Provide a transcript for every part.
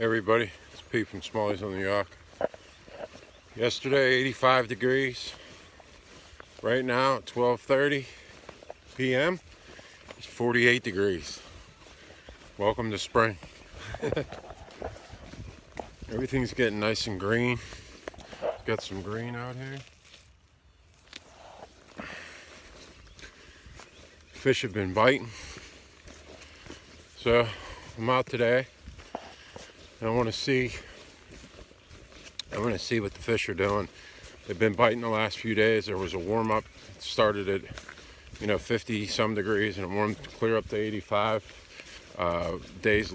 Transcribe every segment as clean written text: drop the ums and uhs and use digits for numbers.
Everybody, it's Pete from Smallmouth on the Yough. Yesterday 85 degrees. Right now at 12:30 p.m. it's 48 degrees. Welcome to spring. Everything's getting nice and green. Got some green out here. Fish have been biting. So I'm out today. I want to see what the fish are doing. They've been biting the last few days. There was a warm up. It started at 50 some degrees and it warmed clear up to 85 days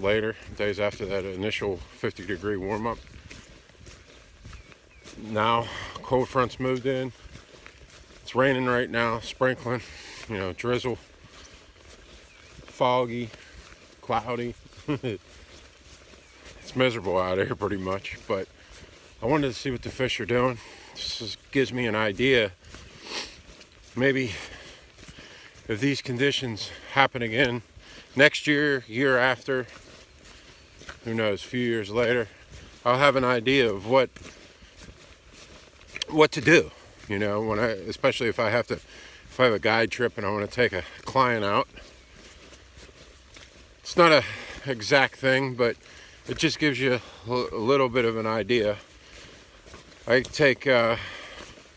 after that initial 50-degree warm up. Now cold fronts moved in. It's raining right now, sprinkling, drizzle, foggy, cloudy. It's miserable out here pretty much, but I wanted to see what the fish are doing. This just gives me an idea. Maybe if these conditions happen again next year, year after, who knows, a few years later, I'll have an idea of what to do. Especially if I have a guide trip and I want to take a client out. It's not an exact thing, but it just gives you a little bit of an idea. I take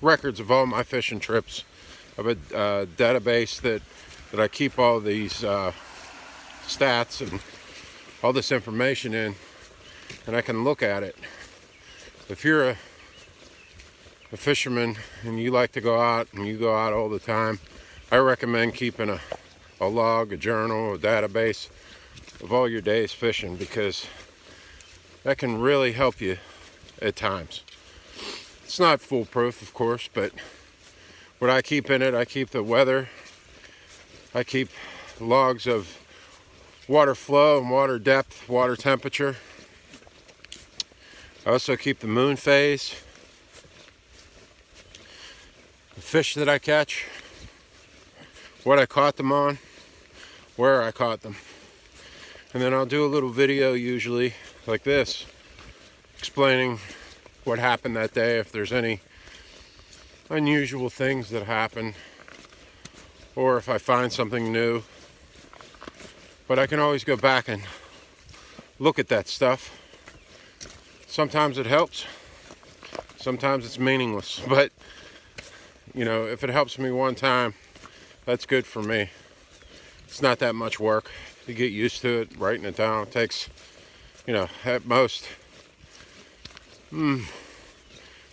records of all my fishing trips. I have a database that I keep all these stats and all this information in, and I can look at it. If you're a fisherman and you like to go out and you go out all the time, I recommend keeping a log, a journal, a database of all your days fishing, because that can really help you at times. It's not foolproof, of course, but what I keep in it, I keep the weather, I keep logs of water flow and water depth, water temperature. I also keep the moon phase, the fish that I catch, what I caught them on, where I caught them. And then I'll do a little video usually like this, explaining what happened that day, if there's any unusual things that happen, or if I find something new. But I can always go back and look at that stuff. Sometimes it helps, sometimes it's meaningless, but if it helps me one time, that's good for me. It's not that much work. You get used to it, writing it down. It takes, at most,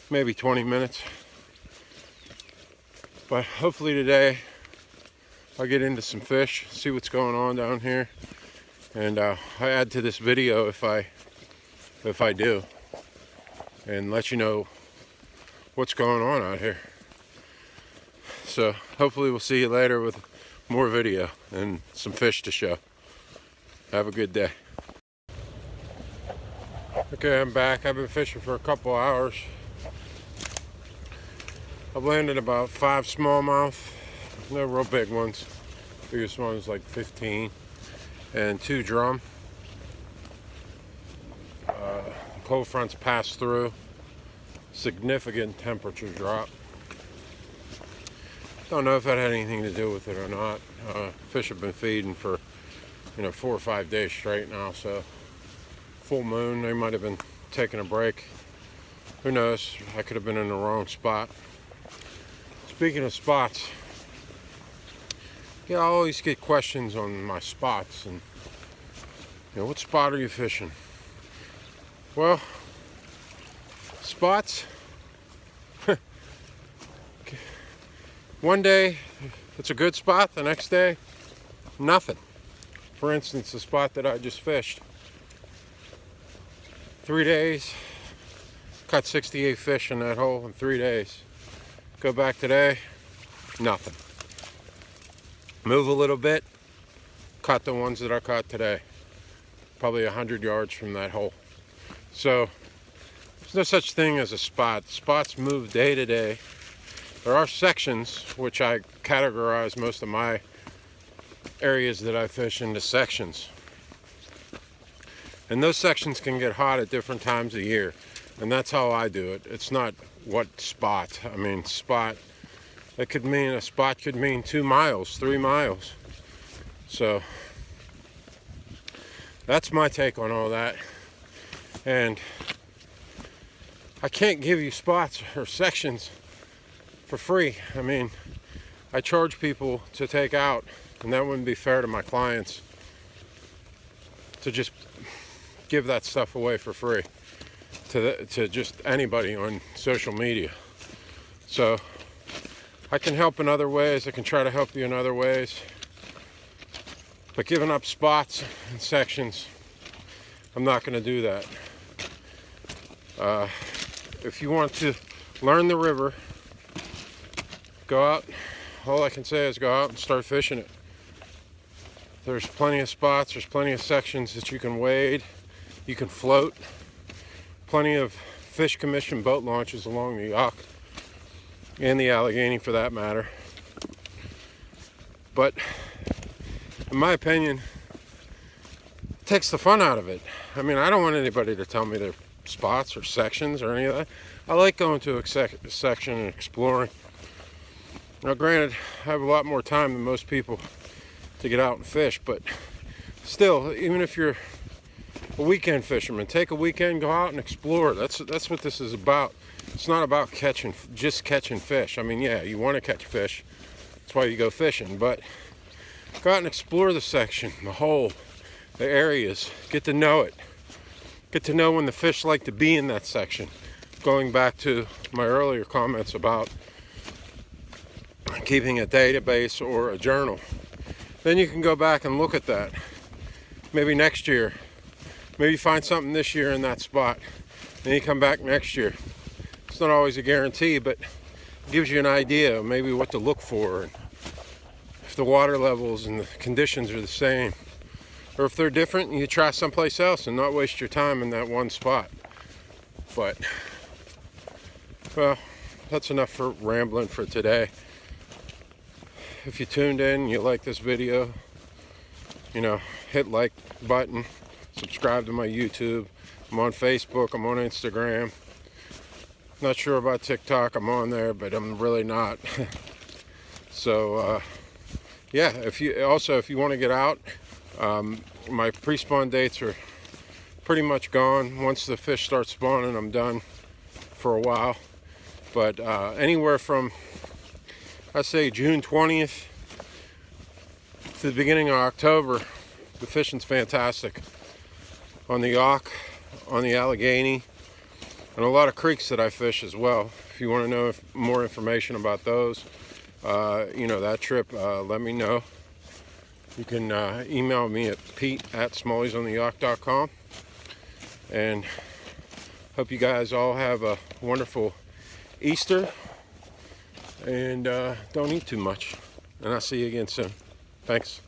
maybe 20 minutes. But hopefully today, I'll get into some fish, see what's going on down here, and I add to this video if I do, and let you know what's going on out here. So hopefully we'll see you later with more video and some fish to show. Have a good day. Okay, I'm back. I've been fishing for a couple hours. I've landed about 5 smallmouth, no real big ones. Biggest one is like 15, and 2 drum. Cold fronts passed through. Significant temperature drop. Don't know if that had anything to do with it or not. Fish have been feeding for 4 or 5 days straight now, so full moon, they might have been taking a break. Who knows? I could have been in the wrong spot. Speaking of spots, I always get questions on my spots, and what spot are you fishing? Well, spots, one day it's a good spot, the next day nothing. For instance, the spot that I just fished, 3 days, caught 68 fish in that hole in 3 days. Go back today, nothing. Move a little bit, caught the ones that I caught today, probably 100 yards from that hole. So there's no such thing as a spot. Spots move day to day. There are sections, which I categorize most of my areas that I fish into sections. And those sections can get hot at different times of year. And that's how I do it. It's not what spot. I mean, spot, it could mean, a spot could mean 2 miles, 3 miles. So that's my take on all that. And I can't give you spots or sections for free. I mean, I charge people to take out, and that wouldn't be fair to my clients to just give that stuff away for free to just anybody on social media. So I can help in other ways. I can try to help you in other ways. But giving up spots and sections, I'm not going to do that. If you want to learn the river, go out. All I can say is go out and start fishing it. There's plenty of spots, there's plenty of sections that you can wade, you can float. Plenty of fish commission boat launches along the Youghiogheny and the Youghiogheny for that matter. But in my opinion, it takes the fun out of it. I mean, I don't want anybody to tell me their spots or sections or any of that. I like going to a section and exploring. Now granted, I have a lot more time than most people to get out and fish, but still, even if you're a weekend fisherman, take a weekend, go out and explore. That's what this is about. It's not about just catching fish. I mean, yeah, you want to catch fish. That's why you go fishing, but go out and explore the section, the hole, the areas. Get to know it. Get to know when the fish like to be in that section. Going back to my earlier comments about keeping a database or a journal. Then you can go back and look at that. Maybe next year. Maybe find something this year in that spot. Then you come back next year. It's not always a guarantee, but it gives you an idea of maybe what to look for. And if the water levels and the conditions are the same. Or if they're different, you try someplace else and not waste your time in that one spot. But, well, that's enough for rambling for today. If you tuned in and you like this video, hit like button. Subscribe to my YouTube. I'm on Facebook. I'm on Instagram. Not sure about TikTok. I'm on there, but I'm really not. So, yeah. If you want to get out, my pre-spawn dates are pretty much gone. Once the fish start spawning, I'm done for a while. But anywhere from, I say, June 20th to the beginning of October, the fishing's fantastic. On the Youghiogheny, on the Youghiogheny, and a lot of creeks that I fish as well. If you want to know more information about those, that trip, let me know. You can email me at pete@smallysontheyock.com. And hope you guys all have a wonderful Easter. And don't eat too much. And I'll see you again soon. Thanks.